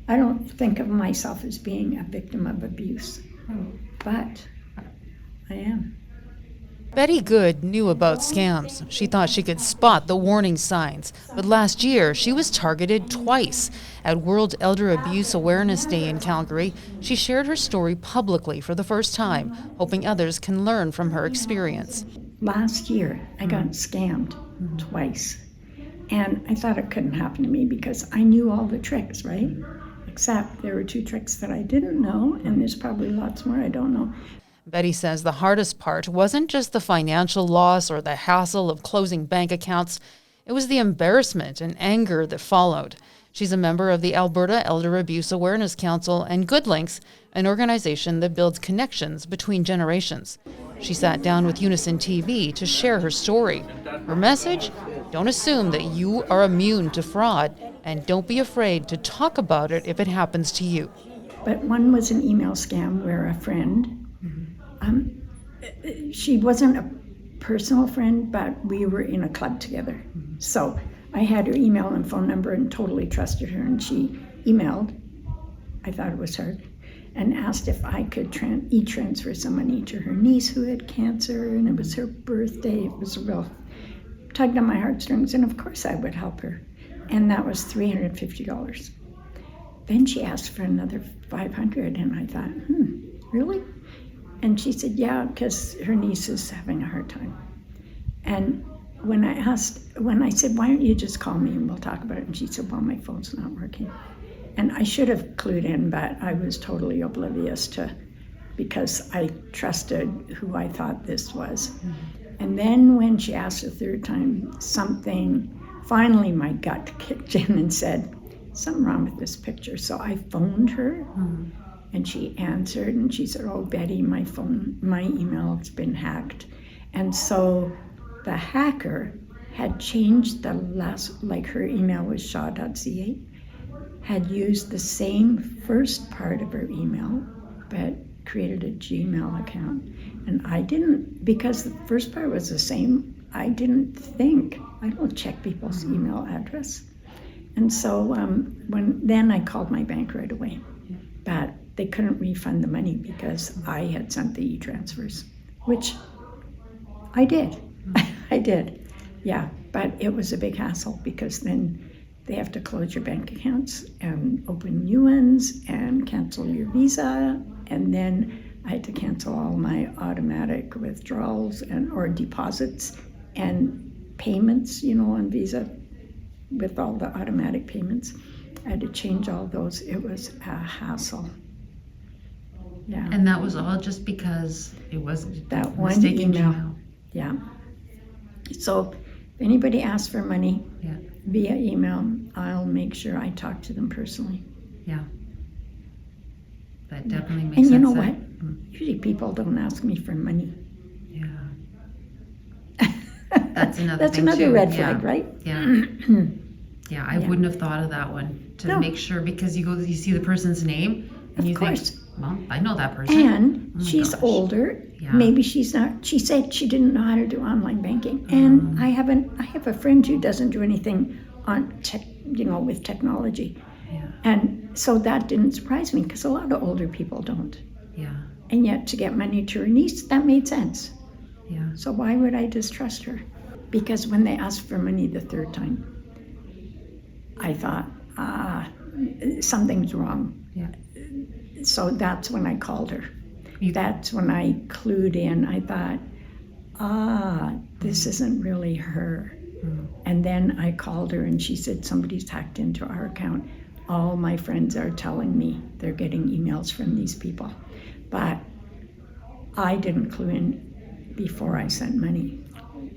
I don't think of myself as being a victim of abuse, but I am. Betty Good knew about scams. She thought she could spot the warning signs. But last year, she was targeted twice. At World Elder Abuse Awareness Day in Calgary, she shared her story publicly for the first time, hoping others can learn from her experience. Last year, I got scammed twice. And I thought it couldn't happen to me because I knew all the tricks, right? Except there were 2 tricks that I didn't know, and there's probably lots more I don't know. Betty says the hardest part wasn't just the financial loss or the hassle of closing bank accounts. It was the embarrassment and anger that followed. She's a member of the Alberta Elder Abuse Awareness Council and Good Links, an organization that builds connections between generations. She sat down with Unison TV to share her story. Her message? Don't assume that you are immune to fraud, and don't be afraid to talk about it if it happens to you. But one was an email scam where a friend, she wasn't a personal friend, but we were in a club together. So I had her email and phone number and totally trusted her, and she emailed, I thought it was her, and asked if I could e-transfer some money to her niece who had cancer, and it was her birthday. It was a real tugged on my heartstrings, and of course I would help her. And that was $350. Then she asked for another $500, and I thought, really? And she said, yeah, because her niece is having a hard time. And when I said, why don't you just call me and we'll talk about it? And she said, well, my phone's not working. And I should have clued in, but I was totally oblivious to, because I trusted who I thought this was. And then when she asked the third time, finally my gut kicked in and said, something wrong with this picture. So I phoned her. And she answered, and she said, oh, Betty, my email's been hacked. And so the hacker had changed the last, like her email was shaw.ca, had used the same first part of her email, but created a Gmail account. And I didn't, because the first part was the same, I don't check people's email address. And so then I called my bank right away. But they couldn't refund the money because I had sent the e-transfers, which I did. I did, yeah. But it was a big hassle because then they have to close your bank accounts and open new ones and cancel your Visa. And then I had to cancel all my automatic withdrawals or deposits and payments, on Visa with all the automatic payments. I had to change all those. It was a hassle. Yeah. And that was all just because it wasn't that one mistaken email. Gmail. Yeah. So if anybody asks for money via email, I'll make sure I talk to them personally. Yeah. That definitely makes sense. sense. And you know what? Usually people don't ask me for money. Yeah. That's another That's thing another too. red flag, right? Yeah. Yeah, I wouldn't have thought of that one to make sure, because you see the person's name and you think, well, I know that person. And she's older. Yeah. Maybe she's not. She said she didn't know how to do online banking. And I have a friend who doesn't do anything on with technology. Yeah. And so that didn't surprise me because a lot of older people don't. Yeah. And yet to get money to her niece, that made sense. Yeah. So why would I distrust her? Because when they asked for money the third time, I thought, something's wrong. Yeah. So that's when I called her. That's when I clued in. I thought, this isn't really her. And then I called her and she said, somebody's hacked into our account. All my friends are telling me they're getting emails from these people. But I didn't clue in before I sent money.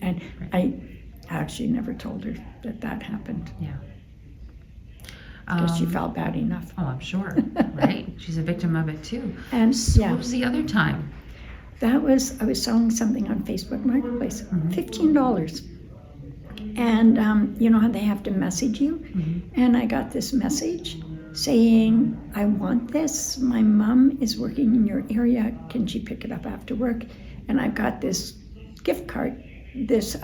And I actually never told her that happened. Yeah. Because she felt bad enough. Oh, I'm sure, right? She's a victim of it too. And so what was the other time? I was selling something on Facebook Marketplace, $15. And you know how they have to message you? And I got this message saying, I want this. My mom is working in your area. Can she pick it up after work? And I've got this gift card, this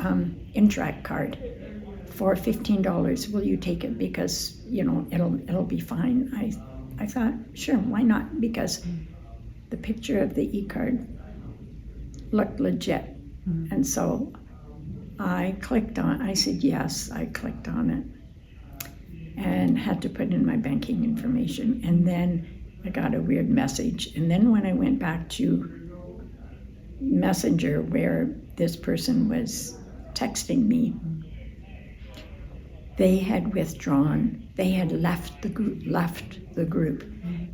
Interact card for $15. Will you take it? Because, it'll be fine. I I thought, sure, why not? Because the picture of the e-card looked legit. And so I said yes, I clicked on it and had to put in my banking information. And then I got a weird message. And then when I went back to Messenger where this person was texting me, they had withdrawn, they had left the group.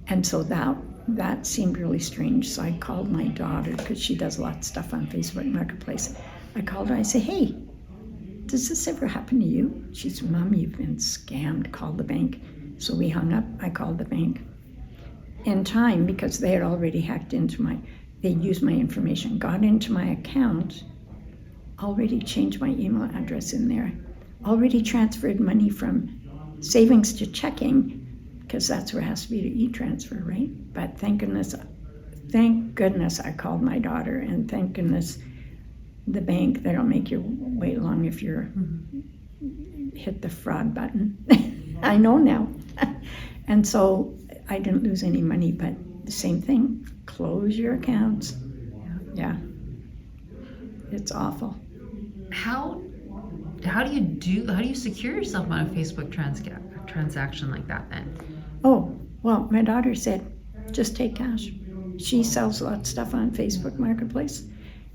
And so that seemed really strange. So I called my daughter, because she does a lot of stuff on Facebook Marketplace. I called her, I said, hey, does this ever happen to you? She said, Mom, you've been scammed, call the bank. So we hung up, I called the bank. In time, because they had already hacked into they used my information, got into my account, already changed my email address in there, already transferred money from savings to checking, because that's where it has to be to e-transfer, right? But thank goodness I called my daughter, and thank goodness the bank, they don't make you wait long if you're hit the fraud button. I know now. And so I didn't lose any money, but the same thing, close your accounts. Yeah. It's awful. How do you secure yourself on a Facebook transaction like that then? Oh, well, my daughter said, just take cash. She sells a lot of stuff on Facebook Marketplace.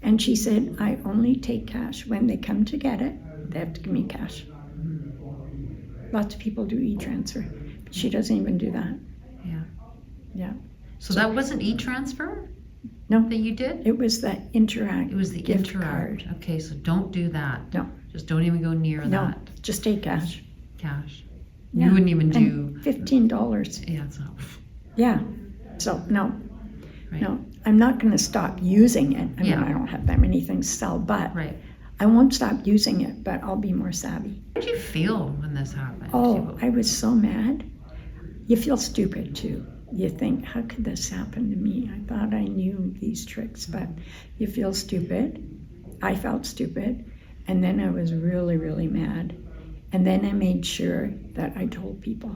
And she said, I only take cash. When they come to get it, they have to give me cash. Lots of people do e-transfer, but she doesn't even do that. Yeah. Yeah. So that wasn't e-transfer? No. That you did? It was the Interact. It was the gift Interact. card. Okay, so don't do that. No. Just don't even go near No, that. just take cash. Cash. Yeah. You wouldn't even do. And $15. Yeah, it's not. Yeah. So no. Right. No, I'm not going to stop using it. I mean, Yeah. I don't have that many things to sell, but Right. I won't stop using it, but I'll be more savvy. How did you feel when this happened? Oh, I was so mad. You feel stupid too. You think, how could this happen to me? I thought I knew these tricks, but you feel stupid. I felt stupid. And then I was really, really mad. And then I made sure that I told people,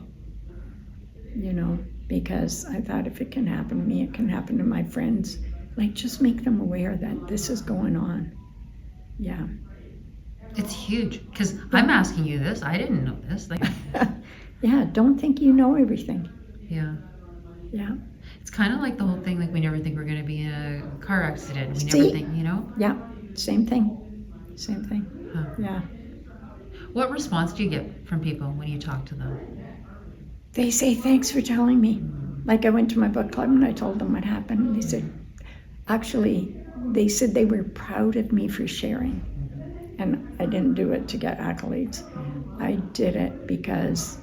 because I thought if it can happen to me, it can happen to my friends. Like, just make them aware that this is going on. Yeah. It's huge, because I'm asking you this. I didn't know this. Yeah, don't think you know everything. Yeah. Yeah. It's kind of like the whole thing, like we never think we're going to be in a car accident. We See? never think, Yeah, same thing. Same thing. Huh. Yeah. What response do you get from people when you talk to them? They say, thanks for telling me. Like I went to my book club and I told them what happened. And they said, they said they were proud of me for sharing. And I didn't do it to get accolades. I did it because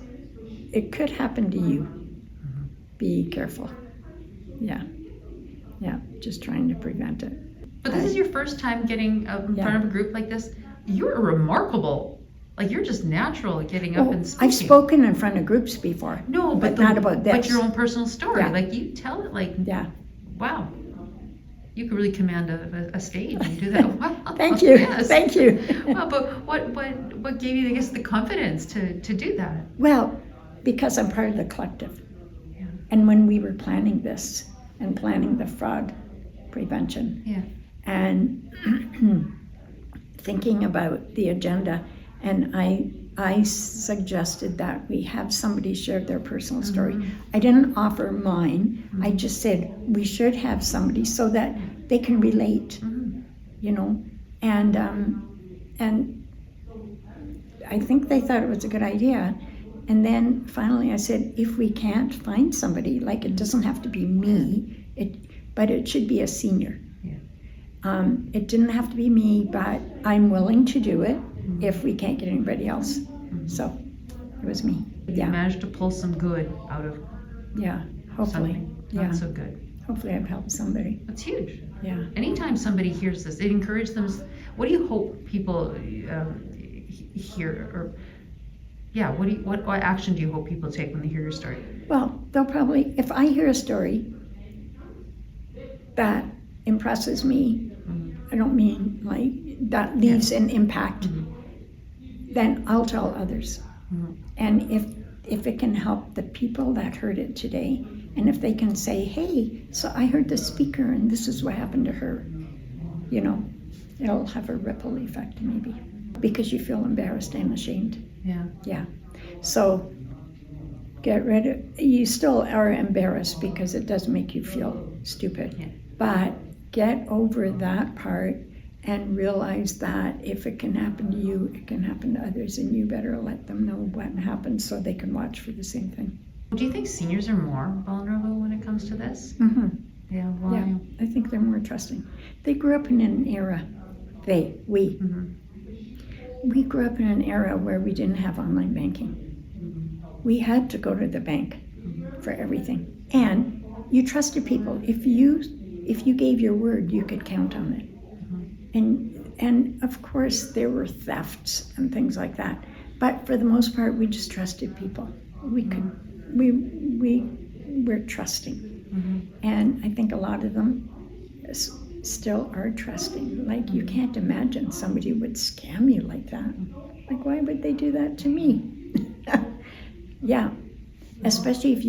it could happen to you. Be careful. Yeah. Yeah, just trying to prevent it. But this is your first time getting in front of a group like this. You're remarkable. Like, you're just natural at getting up and speaking. I've spoken in front of groups before. No, but not about this. But your own personal story. Yeah. Like, you tell it like, Yeah. wow. You could really command a stage and do that. Wow. Thank you. Yes. Thank you. Well, but what gave you, I guess, the confidence to do that? Well, because I'm part of the collective. Yeah. And when we were planning this and planning the fraud prevention Yeah. and thinking about the agenda, and I suggested that we have somebody share their personal story. I didn't offer mine. I just said we should have somebody so that they can relate, and I think they thought it was a good idea. And then finally I said, if we can't find somebody, like it doesn't have to be me, but it should be a senior. Yeah. It didn't have to be me, but I'm willing to do it if we can't get anybody else. So it was me. You managed to pull some good out of Hopefully. something Yeah. not so good. Hopefully I've helped somebody. That's huge. Yeah. Anytime somebody hears this, it encourages them. What do you hope people hear? Or what action do you hope people take when they hear your story? Well, they'll probably, if I hear a story that impresses me, I don't mean like that leaves an impact, then I'll tell others. And if it can help the people that heard it today, and if they can say, hey, so I heard the speaker and this is what happened to her, you know, it'll have a ripple effect maybe, because you feel embarrassed and ashamed. Yeah. Yeah. So get rid of, you still are embarrassed because it does make you feel stupid. Yeah. But get over that part and realize that if it can happen to you, it can happen to others, and you better let them know what happened so they can watch for the same thing. Do you think seniors are more vulnerable when it comes to this? Mm-hmm. Yeah, why? Yeah, I think they're more trusting. They grew up in an era, we grew up in an era where we didn't have online banking. We had to go to the bank for everything. And you trusted people. If you gave your word, you could count on it. And of course there were thefts and things like that. But for the most part, we just trusted people. We were trusting. And I think a lot of them still are trusting. Like, you can't imagine somebody would scam you like that. Like, why would they do that to me? Yeah, especially if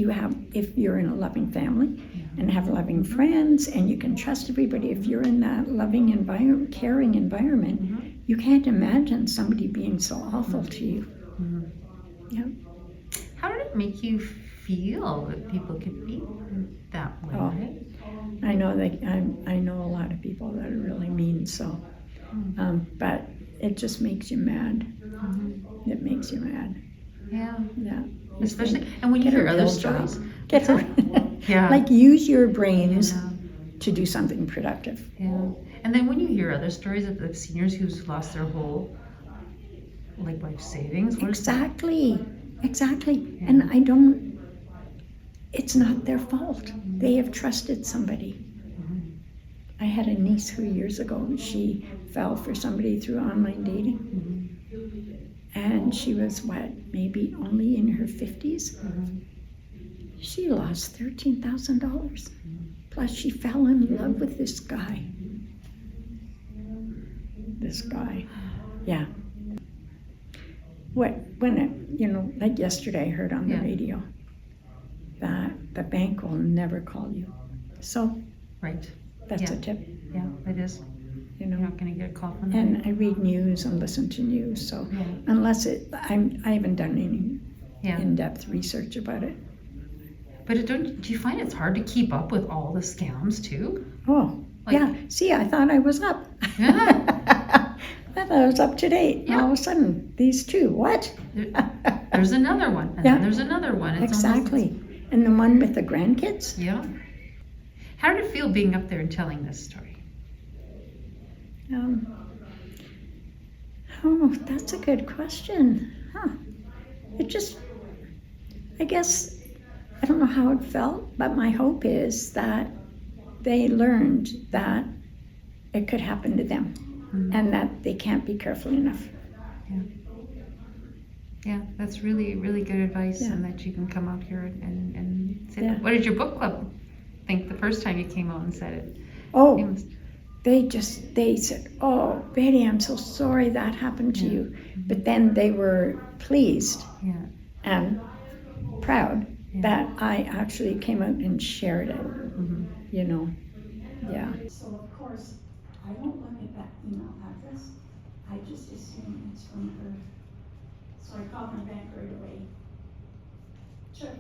you're in a loving family and have loving friends and you can trust everybody. If you're in that loving environment, caring environment, you can't imagine somebody being so awful to you. Yeah. How did it make you feel that people could be that way? Oh. Right? I know a lot of people that are really mean, so but it just makes you mad. It makes you mad. Yeah. Yeah. Especially, and when you Get a hear other real stories. job. Get her. Yeah. Like, use your brains Yeah. to do something productive. Yeah. And then when you hear other stories of seniors who's lost their whole life savings. Exactly. Yeah. And it's not their fault. They have trusted somebody. I had a niece who years ago, she fell for somebody through online dating. And she was, maybe only in her 50s? She lost $13,000. Plus, she fell in love with this guy. Yeah. Like yesterday, I heard on the radio that the bank will never call you. So, Right. that's a tip. Yeah, it is. You're not going to get a call from them. And I read news and listen to news, so unless I haven't done any in-depth research about it. But do you find it's hard to keep up with all the scams too? Oh, yeah. See, I thought I was up. Yeah. I thought I was up to date. Yeah. All of a sudden, these two, what? There's another one, and then there's another one. It's exactly. And the one with the grandkids? Yeah. How did it feel being up there and telling this story? That's a good question. It just, I guess, I don't know how it felt, but my hope is that they learned that it could happen to them and that they can't be careful enough. Yeah, that's really, really good advice, and that you can come out here and say that. What did your book club think the first time you came out and said it? Oh, they said, oh, Betty, I'm so sorry that happened to you. But then they were pleased and proud that I actually came out and shared it, So, of course, I won't look at that email address. I just assume it's from her. So I called my bank right away. Sure.